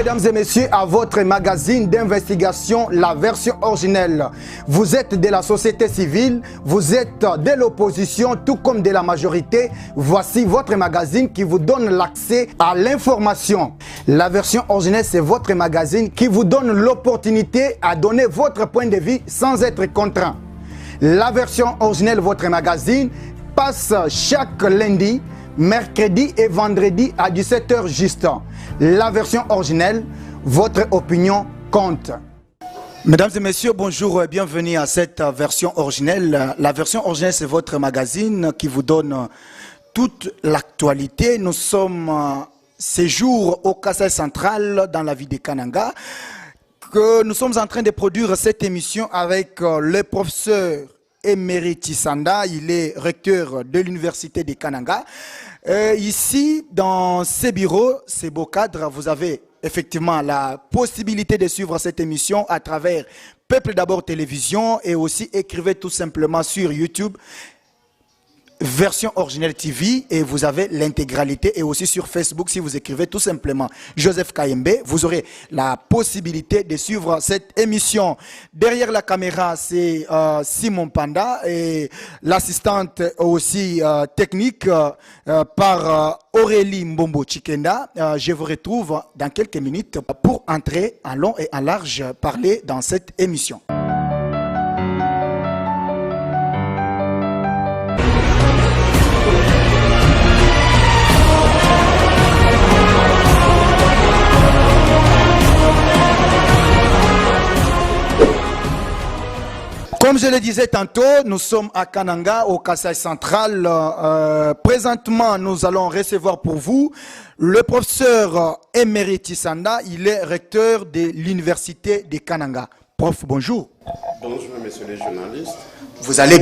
mesdames et messieurs, à votre magazine d'investigation, la version originelle. Vous êtes de la société civile, vous êtes de l'opposition, tout comme de la majorité. Voici votre magazine qui vous donne l'accès à l'information. La version originelle, c'est votre magazine qui vous donne l'opportunité à donner votre point de vue sans être contraint. La version originelle, votre magazine, passe chaque lundi, mercredi et vendredi à 17h juste. La version originelle, votre opinion compte. Mesdames et messieurs, bonjour et bienvenue à cette version originelle. La version originelle, c'est votre magazine qui vous donne toute l'actualité. Nous sommes ces jours au Kasaï central dans la ville de Kananga. Que nous sommes en train de produire cette émission avec le professeur Emery Sanda. Il est recteur de l'université de Kananga. Ici, dans ces bureaux, ces beaux cadres, vous avez effectivement la possibilité de suivre cette émission à travers Peuple d'abord télévision et aussi écrivez tout simplement sur YouTube version originelle TV et vous avez l'intégralité et aussi sur Facebook si vous écrivez tout simplement Joseph Kayembe, vous aurez la possibilité de suivre cette émission. Derrière la caméra, c'est Simon Panda et l'assistante aussi technique par Aurélie Mbombo Chikenda. Je vous retrouve dans quelques minutes pour entrer en long et en large parler dans cette émission. Comme je le disais tantôt, nous sommes à Kananga, au Kasaï central. Présentement, nous allons recevoir pour vous le professeur Emery Sanda. Il est recteur de l'université de Kananga. Prof, bonjour. Bonjour, messieurs les journalistes. Vous allez...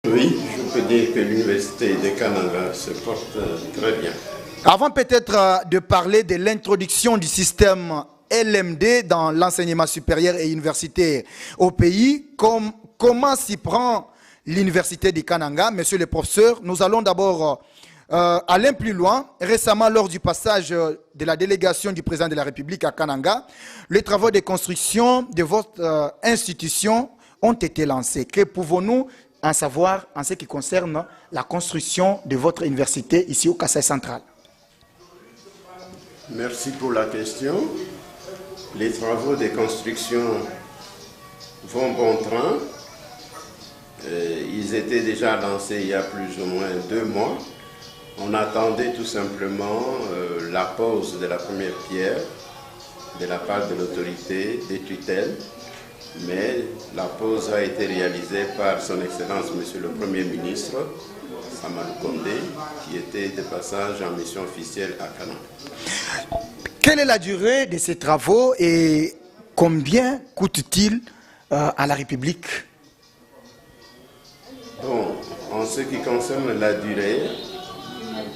Oui, je peux dire que l'université de Kananga se porte très bien. Avant peut-être de parler de l'introduction du système LMD dans l'enseignement supérieur et universitaire au pays, comment s'y prend l'université de Kananga, monsieur le professeur? Nous allons d'abord aller plus loin. Récemment, lors du passage de la délégation du président de la République à Kananga, les travaux de construction de votre institution ont été lancés. Que pouvons-nous en savoir en ce qui concerne la construction de votre université ici au Kasaï central? Merci pour la question. Les travaux de construction vont bon train. Ils étaient déjà lancés il y a plus ou moins 2 mois. On attendait tout simplement la pose de la première pierre de la part de l'autorité des tutelles. Mais la pose a été réalisée par son Excellence, Monsieur le Premier ministre, Samal Kondé, qui était de passage en mission officielle à Kananga. Quelle est la durée de ces travaux et combien coûte-t-il à la République? Bon, en ce qui concerne la durée,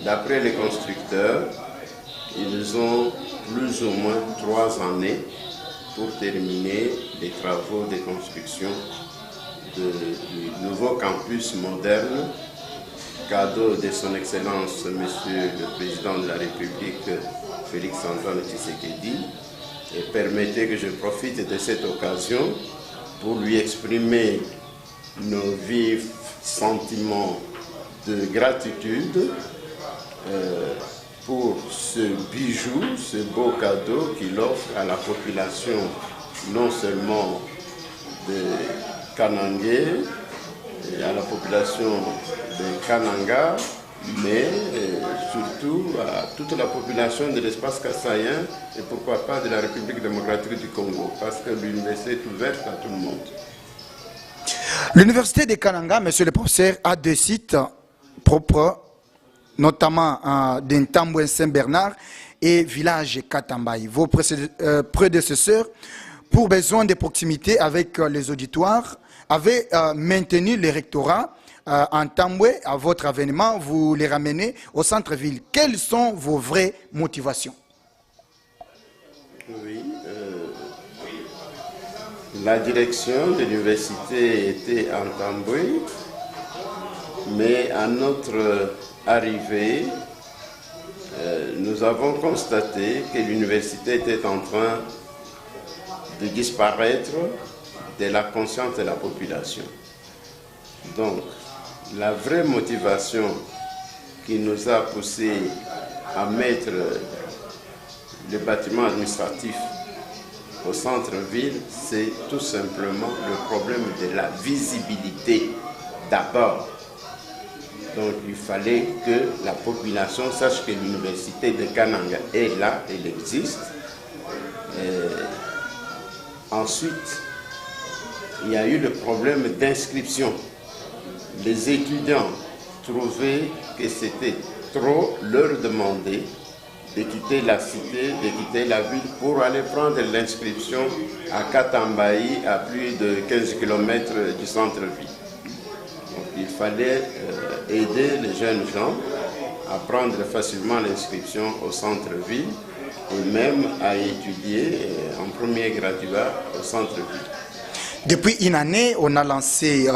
d'après les constructeurs, ils ont plus ou moins 3 années pour terminer les travaux de construction du nouveau campus moderne, cadeau de son Excellence, Monsieur le Président de la République, Félix-Antoine Tshisekedi. Et permettez que je profite de cette occasion pour lui exprimer nos vifs sentiments de gratitude pour ce bijou, ce beau cadeau qu'il offre à la population, non seulement de Kanangé, et à la population de Kananga, mais surtout à toute la population de l'espace kassaïen et pourquoi pas de la République démocratique du Congo, parce que l'université est ouverte à tout le monde. L'université de Kananga, monsieur le professeur, a 2 sites propres, notamment d'Intamboué Saint-Bernard et village Katambaï. Vos prédécesseurs, pour besoin de proximité avec les auditoires, avaient maintenu le rectorat en Tamboué. À votre avènement, vous les ramenez au centre-ville. Quelles sont vos vraies motivations? Oui, La direction de l'université était en Tamboué, mais à notre arrivée, nous avons constaté que l'université était en train de disparaître de la conscience de la population. Donc, la vraie motivation qui nous a poussé à mettre le bâtiment administratif au centre-ville, c'est tout simplement le problème de la visibilité d'abord. Donc il fallait que la population sache que l'université de Kananga est là, elle existe. Ensuite, il y a eu le problème d'inscription. Les étudiants trouvaient que c'était trop leur demander de quitter la cité, de quitter la ville pour aller prendre l'inscription à Katambayi, à plus de 15 km du centre-ville. Donc il fallait aider les jeunes gens à prendre facilement l'inscription au centre-ville et même à étudier en premier graduat au centre-ville. Depuis une année, on a lancé,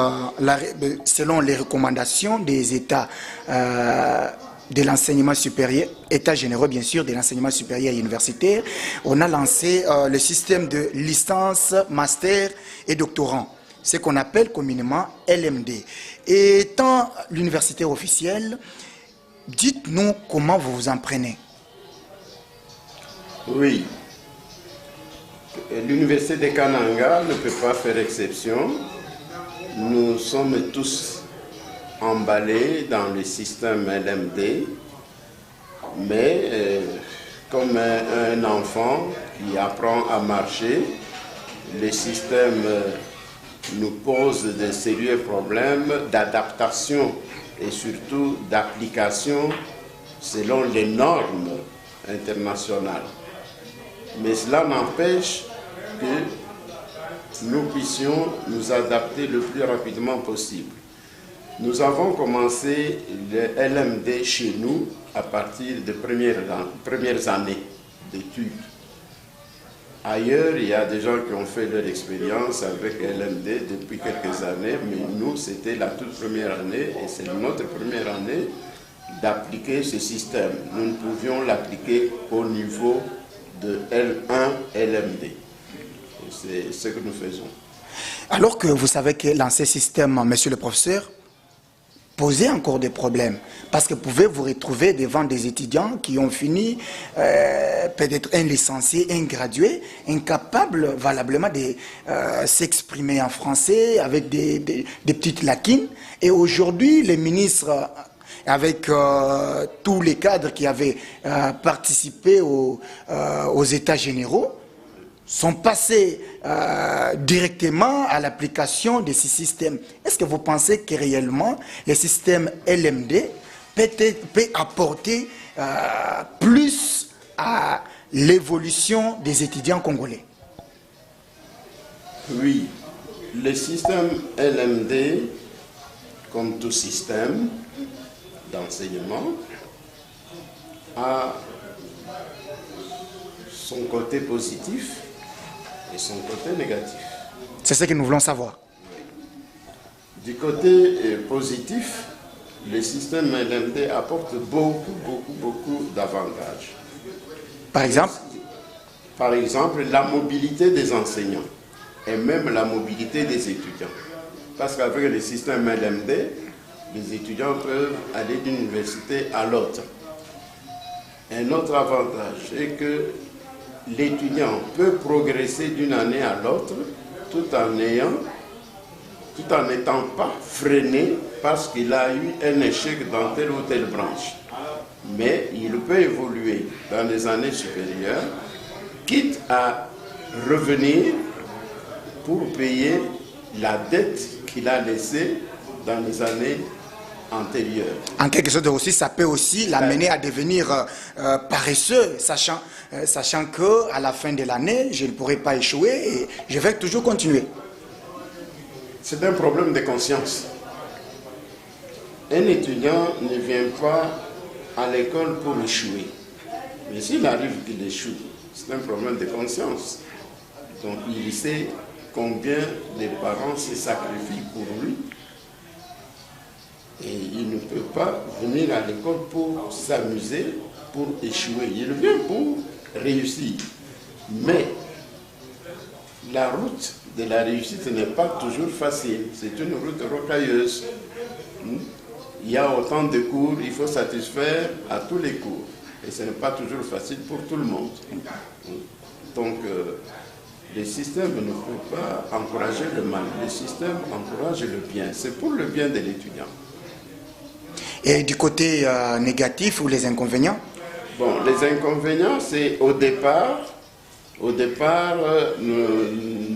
selon les recommandations des États de l'enseignement supérieur, États généraux bien sûr, de l'enseignement supérieur et universitaire, on a lancé le système de licence, master et doctorant, ce qu'on appelle communément LMD. Et étant l'université officielle, dites-nous comment vous vous en prenez. Oui. L'université de Kananga ne peut pas faire exception. Nous sommes tous emballés dans le système LMD, mais comme un enfant qui apprend à marcher, le système nous pose de sérieux problèmes d'adaptation et surtout d'application selon les normes internationales. Mais cela n'empêche que nous puissions nous adapter le plus rapidement possible. Nous avons commencé le LMD chez nous à partir des premières années d'études. Ailleurs, il y a des gens qui ont fait leur expérience avec LMD depuis quelques années, mais nous, c'était la toute première année et c'est notre première année d'appliquer ce système. Nous ne pouvions l'appliquer au niveau de L1 LMD. C'est ce que nous faisons. Alors que vous savez que l'ancien système, monsieur le professeur, posait encore des problèmes, parce que vous pouvez vous retrouver devant des étudiants qui ont fini, peut-être un licencié, un gradué, incapables valablement de s'exprimer en français, avec des petites lacunes. Et aujourd'hui, les ministres, avec tous les cadres qui avaient participé aux États généraux, sont passés directement à l'application de ces systèmes. Est-ce que vous pensez que réellement le système LMD peut apporter plus à l'évolution des étudiants congolais? Oui, le système LMD, comme tout système d'enseignement, a son côté positif et son côté négatif. C'est ce que nous voulons savoir. Du côté positif, le système LMD apporte beaucoup d'avantages. Par exemple? Par exemple, la mobilité des enseignants et même la mobilité des étudiants. Parce qu'avec le système LMD, les étudiants peuvent aller d'une université à l'autre. Un autre avantage est que l'étudiant peut progresser d'une année à l'autre tout en n'étant pas freiné parce qu'il a eu un échec dans telle ou telle branche. Mais il peut évoluer dans les années supérieures, quitte à revenir pour payer la dette qu'il a laissée dans les années antérieures. En quelque sorte aussi, ça peut aussi l'amener à devenir paresseux, sachant qu'à la fin de l'année, je ne pourrai pas échouer et je vais toujours continuer. C'est un problème de conscience. Un étudiant ne vient pas à l'école pour échouer. Mais s'il arrive qu'il échoue, c'est un problème de conscience. Donc il sait combien les parents se sacrifient pour lui. Et il ne peut pas venir à l'école pour s'amuser, pour échouer. Il vient pour réussir. Mais la route de la réussite n'est pas toujours facile. C'est une route rocailleuse. Il y a autant de cours, il faut satisfaire à tous les cours. Et ce n'est pas toujours facile pour tout le monde. Donc, le système ne peut pas encourager le mal. Le système encourage le bien. C'est pour le bien de l'étudiant. Et du côté négatif ou les inconvénients? Bon, les inconvénients, c'est au départ, nous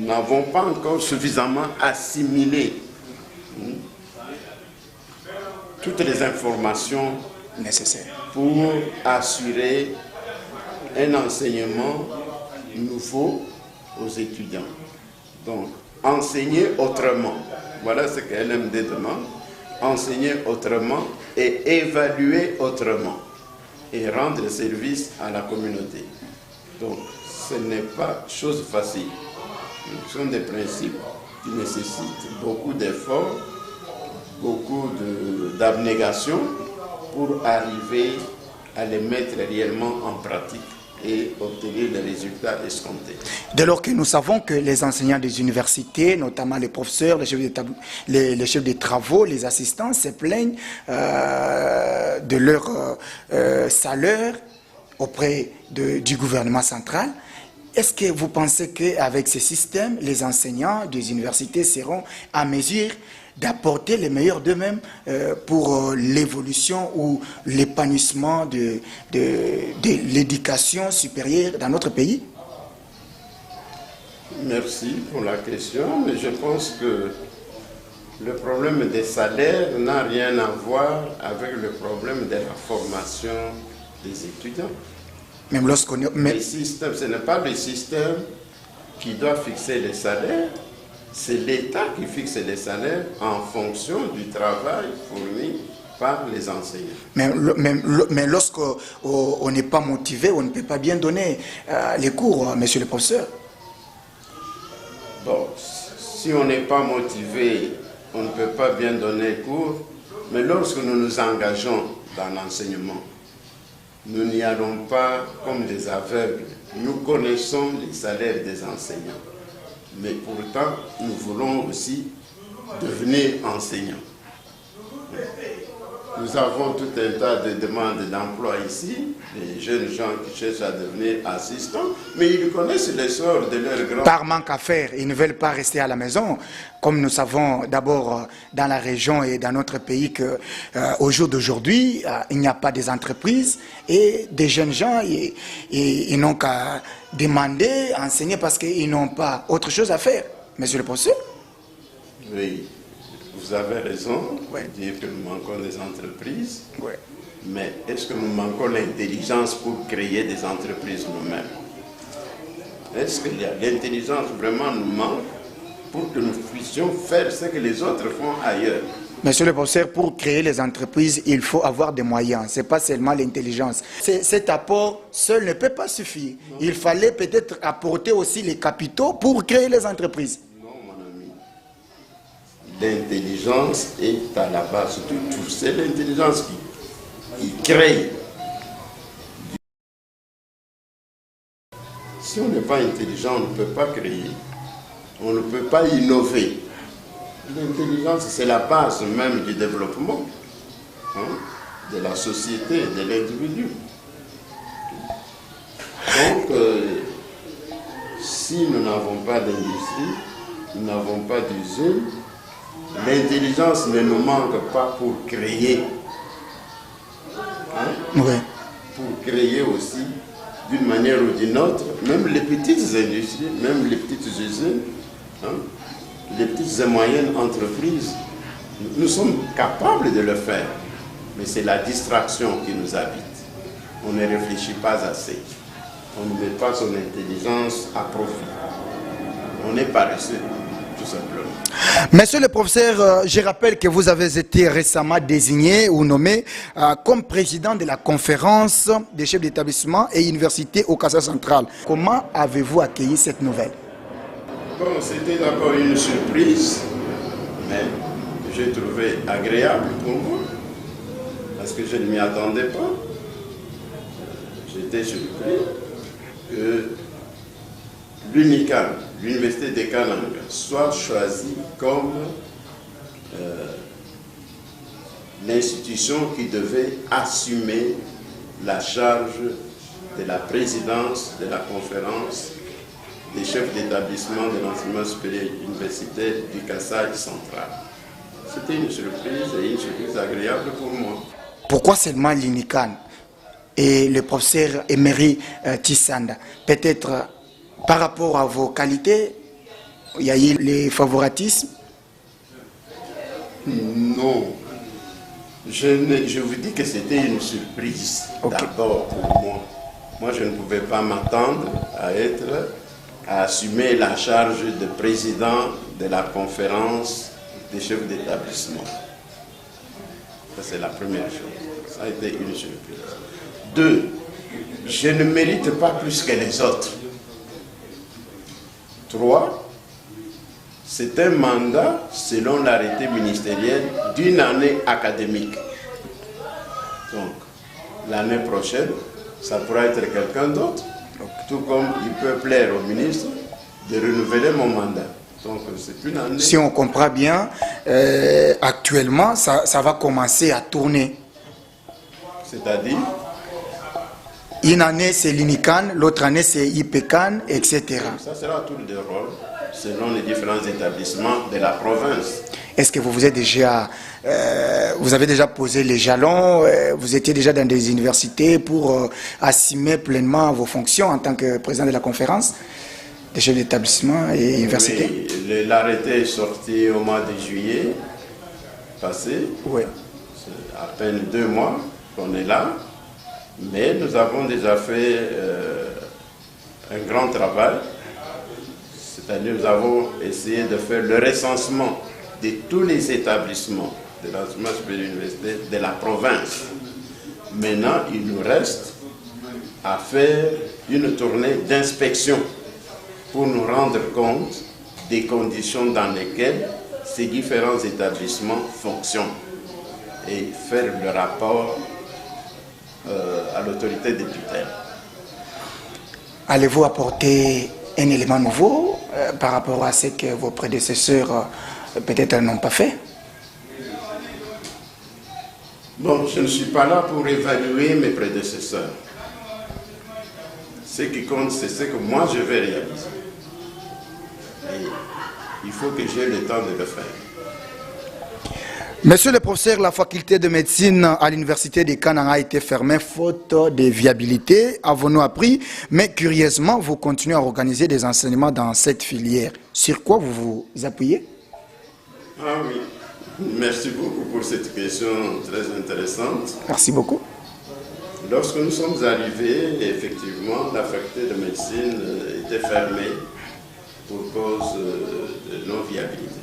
n'avons pas encore suffisamment assimilé toutes les informations nécessaires pour assurer un enseignement nouveau aux étudiants. Donc, enseigner autrement. Voilà ce que LMD demande. Enseigner autrement et évaluer autrement. Et rendre service à la communauté. Donc, ce n'est pas chose facile. Ce sont des principes qui nécessitent beaucoup d'efforts, beaucoup d'abnégation pour arriver à les mettre réellement en pratique et obtenir les résultats escomptés. Dès lors que nous savons que les enseignants des universités, notamment les professeurs, les chefs de travaux, les assistants, se plaignent de leur salaire auprès du gouvernement central, est-ce que vous pensez qu'avec ce système, les enseignants des universités seront à mesure d'apporter le meilleur d'eux-mêmes pour l'évolution ou l'épanouissement de l'éducation supérieure dans notre pays? Merci pour la question, mais je pense que le problème des salaires n'a rien à voir avec le problème de la formation des étudiants. Même lorsqu'on ce n'est pas le système qui doit fixer les salaires, c'est l'État qui fixe les salaires en fonction du travail fourni par les enseignants. Mais lorsqu'on n'est pas motivé, on ne peut pas bien donner les cours, monsieur le professeur. Bon, si on n'est pas motivé, on ne peut pas bien donner cours, mais lorsque nous nous engageons dans l'enseignement, nous n'y allons pas comme des aveugles. Nous connaissons les salaires des enseignants. Mais pourtant, nous voulons aussi devenir enseignants. Nous avons tout un tas de demandes d'emploi ici, les jeunes gens qui cherchent à devenir assistants, mais ils connaissent l'essor de leurs grands... Par manque à faire, ils ne veulent pas rester à la maison. Comme nous savons d'abord dans la région et dans notre pays qu'au jour d'aujourd'hui, il n'y a pas des entreprises et des jeunes gens, ils n'ont qu'à demander, enseigner parce qu'ils n'ont pas autre chose à faire. Monsieur le professeur? Oui. Vous avez raison de dire que nous manquons des entreprises, oui. Mais est-ce que nous manquons l'intelligence pour créer des entreprises nous-mêmes? Est-ce que l'intelligence vraiment nous manque pour que nous puissions faire ce que les autres font ailleurs? Monsieur le professeur, pour créer les entreprises, il faut avoir des moyens. Ce n'est pas seulement l'intelligence. Cet apport seul ne peut pas suffire. Non. Il fallait peut-être apporter aussi les capitaux pour créer les entreprises. L'intelligence est à la base de tout. C'est l'intelligence qui crée. Si on n'est pas intelligent, on ne peut pas créer. On ne peut pas innover. L'intelligence, c'est la base même du développement, de la société, de l'individu. Donc, si nous n'avons pas d'industrie, nous n'avons pas d'usine, l'intelligence ne nous manque pas pour créer. Oui. Pour créer aussi, d'une manière ou d'une autre, même les petites industries, même les petites usines, les petites et moyennes entreprises, nous sommes capables de le faire. Mais c'est la distraction qui nous habite. On ne réfléchit pas assez. On ne met pas son intelligence à profit. On est paresseux. Tout simplement. Monsieur le professeur, je rappelle que vous avez été récemment désigné ou nommé comme président de la conférence des chefs d'établissement et universités au Casa central. Comment avez-vous accueilli cette nouvelle? Bon, c'était d'abord une surprise, mais j'ai trouvé agréable pour moi, parce que je ne m'y attendais pas. J'étais surpris que l'UNICAN, l'Université de Kananga, soit choisie comme l'institution qui devait assumer la charge de la présidence de la conférence des chefs d'établissement de l'enseignement supérieur universitaire du Kasaï central. C'était une surprise et une surprise agréable pour moi. Pourquoi seulement l'UNICAN et le professeur Emery Tissanda? Peut-être par rapport à vos qualités, il y a eu les favoritismes? Non. Je vous dis que c'était une surprise, d'abord pour moi. Moi, je ne pouvais pas m'attendre à assumer la charge de président de la conférence des chefs d'établissement. Ça, c'est la première chose. Ça a été une surprise. 2, je ne mérite pas plus que les autres. 3, c'est un mandat, selon l'arrêté ministériel, d'une année académique. Donc, l'année prochaine, ça pourra être quelqu'un d'autre, tout comme il peut plaire au ministre de renouveler mon mandat. Donc, c'est une année. Si on comprend bien, actuellement, ça va commencer à tourner. C'est-à-dire? Une année, c'est l'UNICAN, l'autre année, c'est IPCAN, etc. Ça sera un tour de rôle selon les différents établissements de la province. Est-ce que vous avez déjà posé les jalons, vous étiez déjà dans des universités pour assumer pleinement vos fonctions en tant que président de la conférence des chefs d'établissement et universités? Oui, l'arrêté est sorti au mois de juillet passé. Oui. C'est à peine 2 mois qu'on est là, mais nous avons déjà fait un grand travail. C'est-à-dire nous avons essayé de faire le recensement de tous les établissements de l'enseignement supérieur universitaire de la province. Maintenant, il nous reste à faire une tournée d'inspection pour nous rendre compte des conditions dans lesquelles ces différents établissements fonctionnent et faire le rapport à l'autorité des tutelles. Allez-vous apporter un élément nouveau par rapport à ce que vos prédécesseurs peut-être n'ont pas fait? Bon, je ne suis pas là pour évaluer mes prédécesseurs. Ce qui compte, c'est ce que moi je vais réaliser. Et il faut que j'ai le temps de le faire. Monsieur le professeur, la faculté de médecine à l'université de Kananga a été fermée faute de viabilité, avons-nous appris, mais curieusement, vous continuez à organiser des enseignements dans cette filière. Sur quoi vous vous appuyez? Ah oui, merci beaucoup pour cette question très intéressante. Merci beaucoup. Lorsque nous sommes arrivés, effectivement, la faculté de médecine était fermée pour cause de non-viabilité.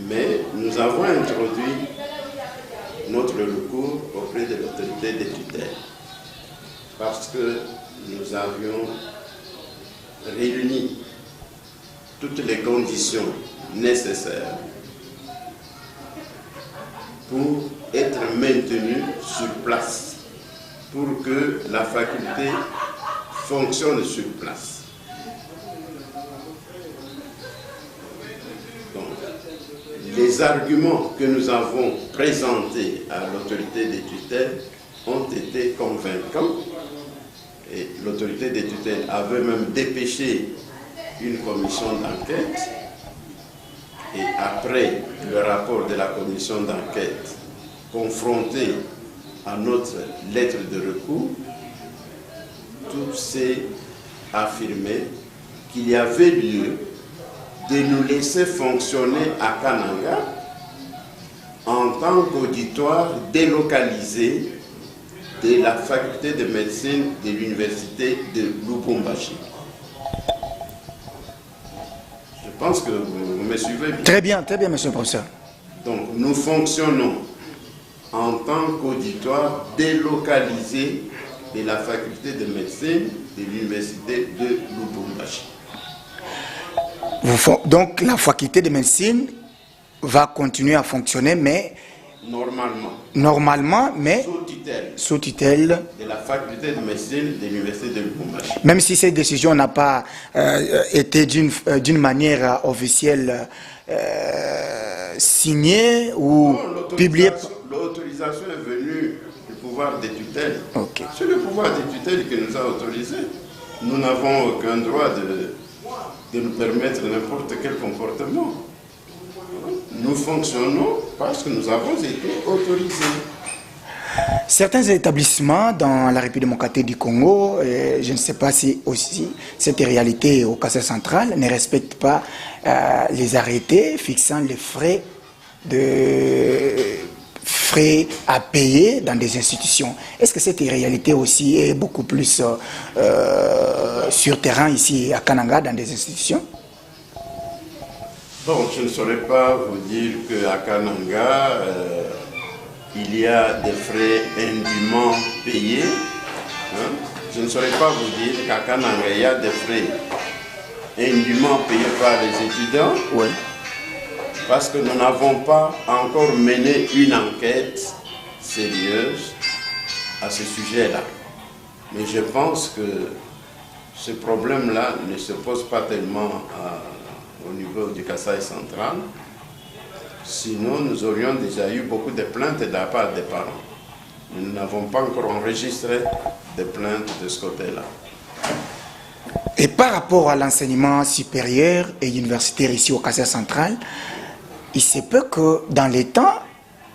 Mais nous avons introduit notre recours auprès de l'autorité des tutelles parce que nous avions réuni toutes les conditions nécessaires pour être maintenus sur place, pour que la faculté fonctionne sur place. Les arguments que nous avons présentés à l'autorité des tutelles ont été convaincants et l'autorité des tutelles avait même dépêché une commission d'enquête et après le rapport de la commission d'enquête confronté à notre lettre de recours, tout s'est affirmé qu'il y avait lieu de nous laisser fonctionner à Kananga en tant qu'auditoire délocalisé de la faculté de médecine de l'université de Lubumbashi. Je pense que vous me suivez bien. Très bien, monsieur le professeur. Donc, nous fonctionnons en tant qu'auditoire délocalisé de la faculté de médecine de l'université de Lubumbashi. Donc la faculté de médecine va continuer à fonctionner, mais normalement, mais sous tutelle de la faculté de médecine de l'université de Lubumbashi. Même si cette décision n'a pas été d'une manière officielle signée ou publiée. L'autorisation est venue du pouvoir de tutelle. Okay. C'est le pouvoir de tutelle qui nous a autorisés. Nous n'avons aucun droit de nous permettre n'importe quel comportement. Nous fonctionnons parce que nous avons été autorisés. Certains établissements dans la République démocratique du Congo, je ne sais pas si aussi cette réalité au Kasai central, ne respectent pas les arrêtés fixant les frais à payer dans des institutions. Est-ce que cette réalité aussi est beaucoup plus sur terrain ici à Kananga dans des institutions? Bon, je ne saurais pas vous dire qu'à Kananga, il y a des frais indûment payés. Hein? Je ne saurais pas vous dire qu'à Kananga, il y a des frais indûment payés par les étudiants. Oui. Parce que nous n'avons pas encore mené une enquête sérieuse à ce sujet-là. Mais je pense que ce problème-là ne se pose pas tellement au niveau du Kasai central. Sinon, nous aurions déjà eu beaucoup de plaintes de la part des parents. Nous n'avons pas encore enregistré de plaintes de ce côté-là. Et par rapport à l'enseignement supérieur et universitaire ici au Kasai central, il se peut que dans les temps,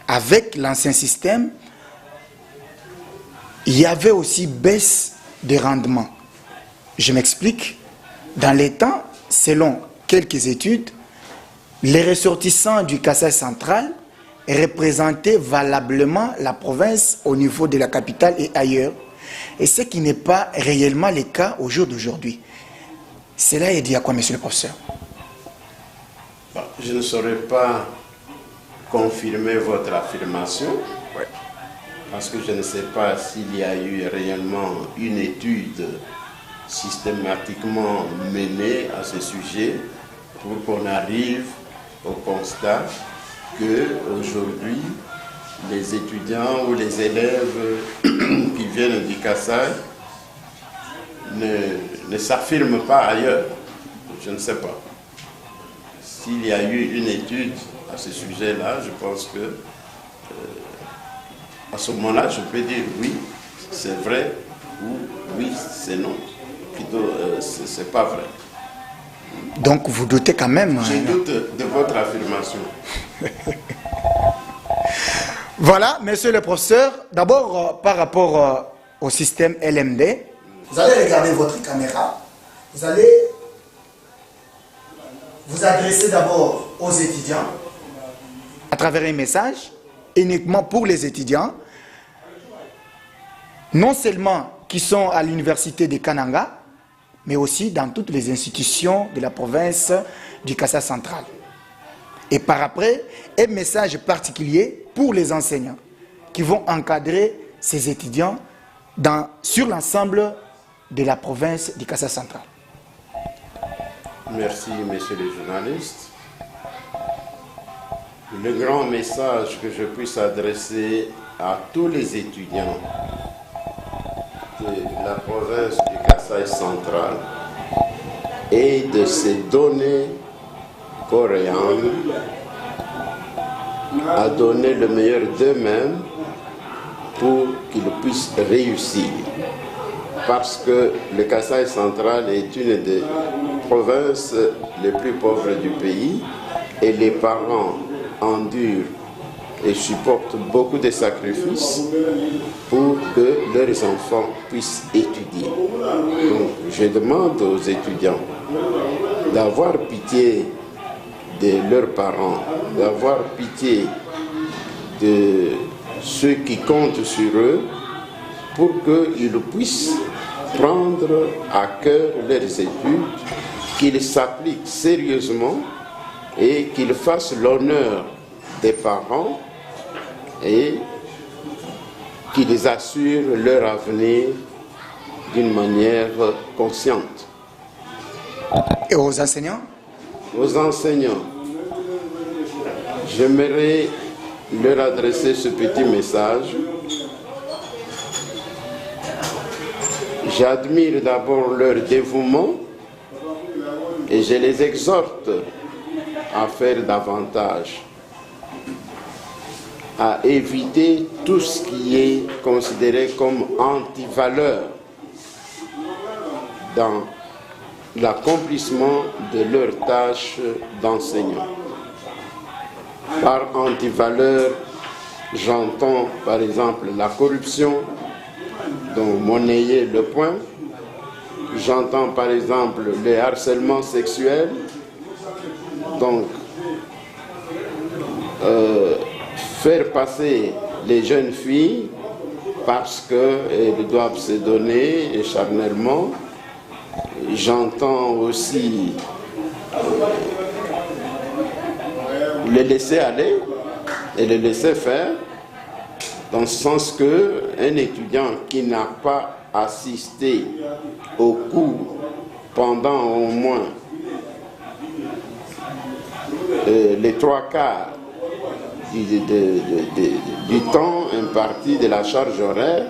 avec l'ancien système, il y avait aussi baisse de rendement. Je m'explique. Dans les temps, selon quelques études, les ressortissants du Kasai central représentaient valablement la province au niveau de la capitale et ailleurs. Et ce qui n'est pas réellement le cas au jour d'aujourd'hui. Cela est dit à quoi, monsieur le professeur? Je ne saurais pas confirmer votre affirmation, parce que je ne sais pas s'il y a eu réellement une étude systématiquement menée à ce sujet pour qu'on arrive au constat qu'aujourd'hui, les étudiants ou les élèves qui viennent du Kasai ne s'affirment pas ailleurs. Je ne sais pas. S'il y a eu une étude à ce sujet-là, je pense que à ce moment-là, je peux dire oui, c'est vrai, ou oui, c'est non. Plutôt, c'est pas vrai. Donc vous doutez quand même. Je doute de votre affirmation. Voilà, monsieur le professeur, d'abord par rapport au système LMD, vous allez regarder votre caméra, vous allez vous adressez d'abord aux étudiants à travers un message uniquement pour les étudiants, non seulement qui sont à l'université de Kananga, mais aussi dans toutes les institutions de la province du Kasai central. Et par après, un message particulier pour les enseignants qui vont encadrer ces étudiants sur l'ensemble de la province du Kasai central. Merci, messieurs les journalistes. Le grand message que je puisse adresser à tous les étudiants de la province du Kasai central est de se donner coréens à donner le meilleur d'eux-mêmes pour qu'ils puissent réussir. Parce que le Kasai central est une des provinces les plus pauvres du pays et les parents endurent et supportent beaucoup de sacrifices pour que leurs enfants puissent étudier. Donc, je demande aux étudiants d'avoir pitié de leurs parents, d'avoir pitié de ceux qui comptent sur eux pour qu'ils puissent prendre à cœur leurs études, qu'ils s'appliquent sérieusement et qu'ils fassent l'honneur des parents et qu'ils assurent leur avenir d'une manière consciente. Et aux enseignants? Aux enseignants, j'aimerais leur adresser ce petit message. J'admire d'abord leur dévouement et je les exhorte à faire davantage, à éviter tout ce qui est considéré comme antivaleur dans l'accomplissement de leurs tâches d'enseignant. Par antivaleur, j'entends par exemple la corruption, dont monnayer le point. J'entends par exemple le harcèlement sexuel. Donc, faire passer les jeunes filles parce qu'elles doivent se donner charnellement. J'entends aussi les laisser aller et les laisser faire, dans le sens qu'un étudiant qui n'a pas assisté au cours pendant au moins les 3/4 du temps imparti de la charge horaire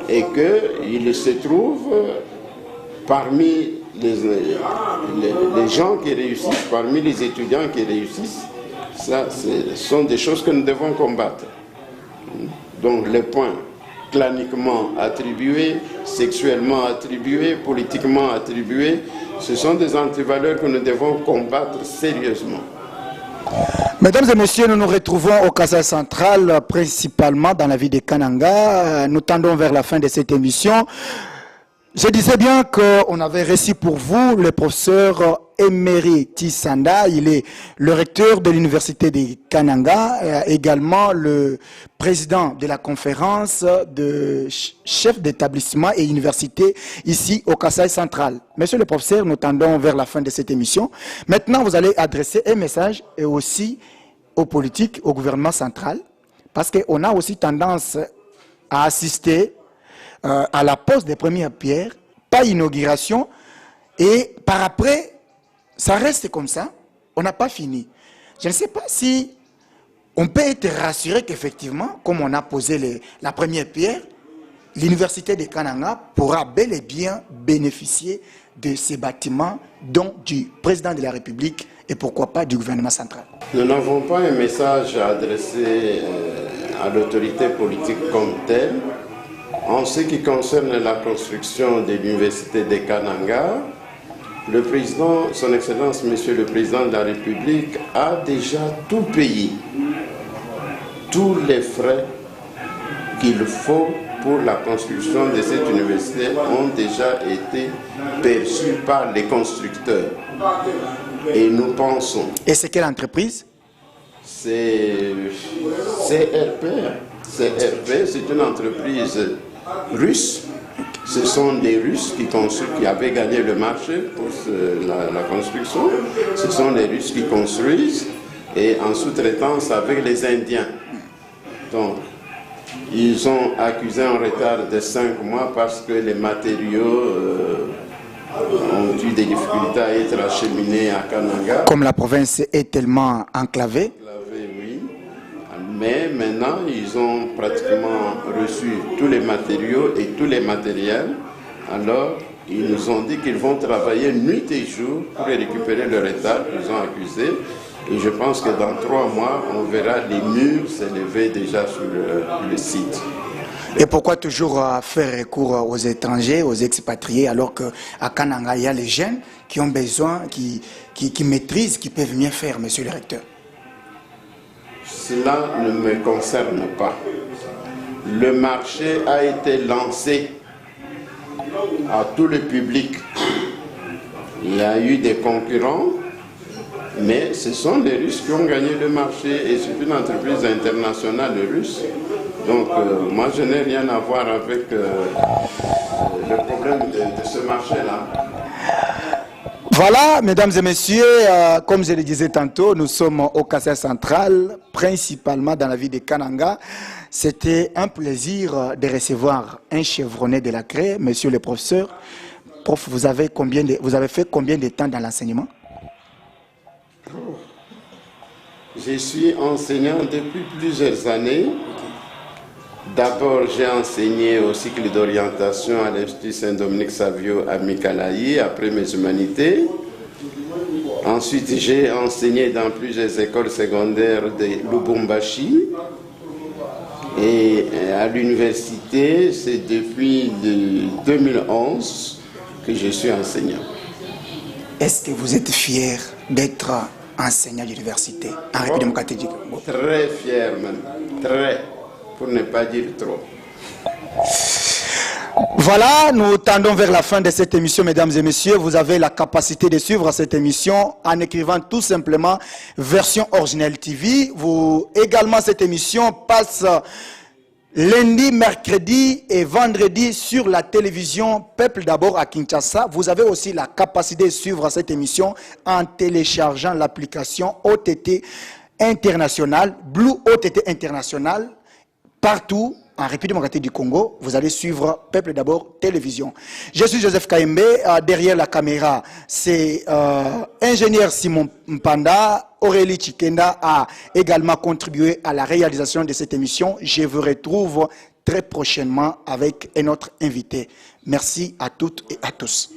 et qu'il se trouve parmi les gens qui réussissent, parmi les étudiants qui réussissent. Ça, ce sont des choses que nous devons combattre. Donc les points claniquement attribués, sexuellement attribués, politiquement attribués, ce sont des antivaleurs que nous devons combattre sérieusement. Mesdames et messieurs, nous nous retrouvons au Kasaï central, principalement dans la ville de Kananga. Nous tendons vers la fin de cette émission. Je disais bien qu'on avait reçu pour vous le professeur Emery Tissanda. Il est le recteur de l'université de Kananga, également le président de la conférence de chefs d'établissement et université ici au Kasaï central. Monsieur le professeur, nous tendons vers la fin de cette émission. Maintenant, vous allez adresser un message et aussi aux politiques, au gouvernement central, parce qu'on a aussi tendance à assister à la pose des premières pierres, pas inauguration, et par après, ça reste comme ça, on n'a pas fini. Je ne sais pas si on peut être rassuré qu'effectivement, comme on a posé la première pierre, l'université de Kananga pourra bel et bien bénéficier de ces bâtiments, dont du président de la République et pourquoi pas du gouvernement central. Nous n'avons pas un message à adresser à l'autorité politique comme telle. En ce qui concerne la construction de l'université de Kananga, le président, son Excellence, Monsieur le Président de la République, a déjà tout payé. Tous les frais qu'il faut pour la construction de cette université ont déjà été perçus par les constructeurs. Et nous pensons... Et c'est quelle entreprise? C'est CRP. CRP, c'est une entreprise russe. Ce sont des Russes qui avaient gagné le marché pour la construction. Ce sont les Russes qui construisent et en sous-traitance avec les Indiens. Donc, ils ont accusé un retard de 5 mois parce que les matériaux ont eu des difficultés à être acheminés à Kananga. Comme la province est tellement enclavée. Oui. Mais maintenant, ils ont pratiquement reçu tous les matériaux et tous les matériels. Alors, ils nous ont dit qu'ils vont travailler nuit et jour pour récupérer le retard qu'ils ont accusé. Et je pense que dans 3 mois, on verra les murs s'élever déjà sur le site. Et pourquoi toujours faire recours aux étrangers, aux expatriés, alors qu'à Kananga, il y a les jeunes qui ont besoin, qui maîtrisent, qui peuvent mieux faire, monsieur le recteur? Cela ne me concerne pas. Le marché a été lancé à tout le public. Il y a eu des concurrents, mais ce sont les Russes qui ont gagné le marché et c'est une entreprise internationale russe. Donc moi je n'ai rien à voir avec le problème de ce marché-là. Voilà, mesdames et messieurs, comme je le disais tantôt, nous sommes au Kasaï central, principalement dans la ville de Kananga. C'était un plaisir de recevoir un chevronné de la CRE, monsieur le professeur. Prof, vous avez fait combien de temps dans l'enseignement? Je suis enseignant depuis plusieurs années. D'abord, j'ai enseigné au cycle d'orientation à l'Institut Saint-Dominique Savio à Mikalayi, après mes humanités. Ensuite, j'ai enseigné dans plusieurs écoles secondaires de Lubumbashi. Et à l'université, c'est depuis 2011 que je suis enseignant. Est-ce que vous êtes fier d'être enseignant à l'université en République démocratique du Congo? Très fier même, très, pour ne pas dire trop. Voilà, nous tendons vers la fin de cette émission, mesdames et messieurs. Vous avez la capacité de suivre cette émission en écrivant tout simplement version originelle TV. Également, cette émission passe lundi, mercredi et vendredi sur la télévision Peuple d'abord à Kinshasa. Vous avez aussi la capacité de suivre cette émission en téléchargeant l'application OTT International, Blue OTT International, partout en République démocratique du Congo. Vous allez suivre Peuple d'abord télévision. Je suis Joseph Kaembe, derrière la caméra, c'est ingénieur Simon Mpanda. Aurélie Chikenda a également contribué à la réalisation de cette émission. Je vous retrouve très prochainement avec un autre invité. Merci à toutes et à tous.